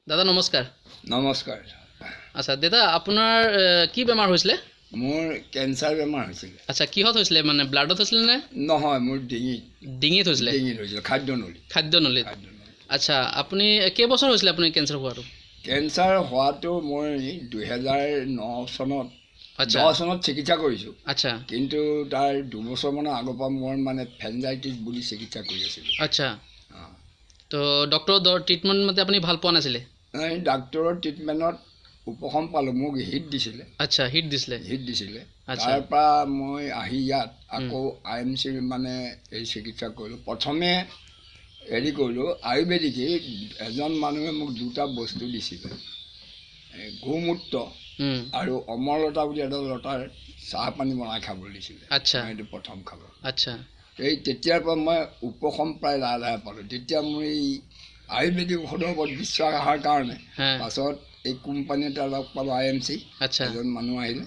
দাদা নমস্কাৰ। নমস্কাৰ। আচ্ছা দাদা আপোনাৰ কি বেমাৰ হৈছিলে? মোৰ কেঞ্চাৰ বেমাৰ হৈছিল। আচ্ছা কিহত হৈছিলে, মানে ব্লাডত হৈছিলে নে? নহয়, মোৰ ডিঙিত হৈছিলে। ডিঙিত হৈছিল, খাদ্যনলীত। আচ্ছা আপুনি কেইবছৰ হৈছিলে আপুনি কেঞ্চাৰ হোৱাটো? কেঞ্চাৰ হোৱাটো মই 2009 চনত 10 চনত চিকিৎসা কৰিছোঁ। আচ্ছা কিন্তু তাৰ 2 বছৰমানৰ আগৰ পৰা মই মানে ফেনজাইটিছ বুলি চিকিৎসা কৰি আছিলোঁ। আচ্ছা তো ডক্টৰৰ ট্ৰিটমেণ্ট মতে আপুনি ভাল পোৱা নাছিলে? ডাক্তৰৰ ট্ৰিটমেণ্টত উপশম পালোঁ, মোক হিট দিছিলে। আচ্ছা হিট দিছিলে। তাৰ পৰা মই আহি ইয়াত আকৌ IMCৰ মানে এই চিকিৎসা কৰিলোঁ। প্ৰথমে হেৰি কৰিলোঁ আয়ুৰ্বেদিকেই। এজন মানুহে মোক 2টা বস্তু দিছিলে, গোমূত্ৰ আৰু অমৰলতা বুলি এটা লতাৰ চাহ পানী বনাই খাবলৈ দিছিলে। আচ্ছা এইটো প্ৰথম খালোঁ। আচ্ছা এই তেতিয়াৰ পৰা মই উপশম প্ৰায় লাহে লাহে পালোঁ। তেতিয়া মোৰ এই আয়ুৰ্বেদিক ঔষধৰ ওপৰত বিশ্বাস অহাৰ কাৰণে পাছত এই কোম্পানী এটা লগ পালোঁ IMC। এজন মানুহ আহিলে।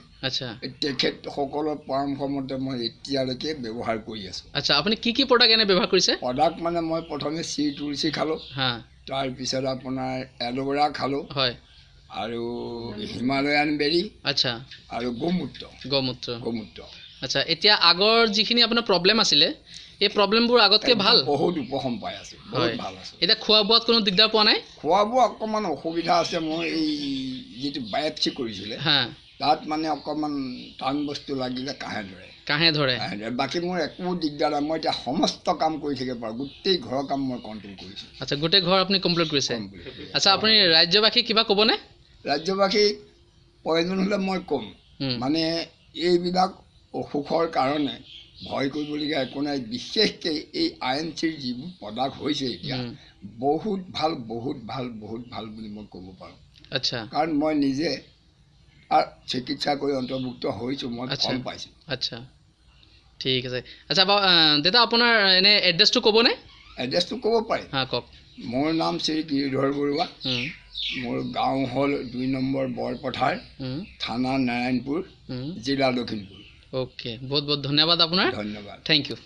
তেখেতসকলৰ পৰামৰ্শ মতে মই এতিয়ালৈকে ব্যৱহাৰ কৰি আছোঁ। আচ্ছা আপুনি কি কি প্ৰডাক্ট এনে ব্যৱহাৰ কৰিছে? প্ৰডাক্ট মানে মই প্ৰথমে তুলসী খালোঁ, তাৰপিছত আপোনাৰ এল'ভেৰা খালোঁ, আৰু হিমালয়ান বেৰী, আচ্ছা, আৰু গোমূত্ৰ। আচ্ছা এতিয়া আগৰ যিখিনি আপোনাৰ প্ৰব্লেম আছিলে এই প্ৰব্লেমবোৰ আগতকৈ ভাল? বহুত উপশম পাই আছোঁ, বহুত ভাল আছোঁ। এতিয়া খোৱা বোৱাত কোনো দিগদাৰ পোৱা নাই? খোৱা বোৱা অকণমান অসুবিধা আছে। মই এই যিটো বায়পচি কৰিছিলে তাত মানে অকণমান টান বস্তু লাগিলে কাহে ধৰে। বাকী মোৰ একো দিগদাৰ নাই। মই এতিয়া সমস্ত কাম কৰি থাকিব পাৰোঁ। গোটেই ঘৰৰ কাম মই কণ্ট্ৰল কৰিছোঁ। আচ্ছা গোটেই ঘৰ আপুনি কমপ্লিট কৰিছে? আচ্ছা আপুনি ৰাজ্যবাসীক কিবা ক'বনে? ৰাজ্যবাসীক প্ৰয়োজন হ'লে মই ক'ম, মানে এইবিলাক অসুখৰ কাৰণে ভয় কৰিবলগীয়া একো নাই। বিশেষকৈ এই IMCৰ যিবোৰ প্ৰডাক্ট হৈছে এতিয়া বহুত ভাল বুলি মই ক'ব পাৰোঁ। আচ্ছা কাৰণ মই নিজে চিকিৎসা কৰি অন্তৰ্ভুক্ত হৈছোঁ, মই ফল পাইছোঁ। আচ্ছা ঠিক আছে। আচ্ছা দাদা আপোনাৰ এনে এড্ৰেছটো ক'বনে? এড্ৰেছটো ক'ব পাৰি। কওক। মোৰ নাম শ্ৰী গিৰিধৰ বৰুৱা। মোৰ গাঁও হ'ল 2 নম্বৰ বৰপথাৰ, থানা নাৰায়ণপুৰ, জিলা লখিমপুৰ। অ'কে বহুত বহুত ধন্যবাদ আপোনাৰ। ধন্যবাদ। Thank U.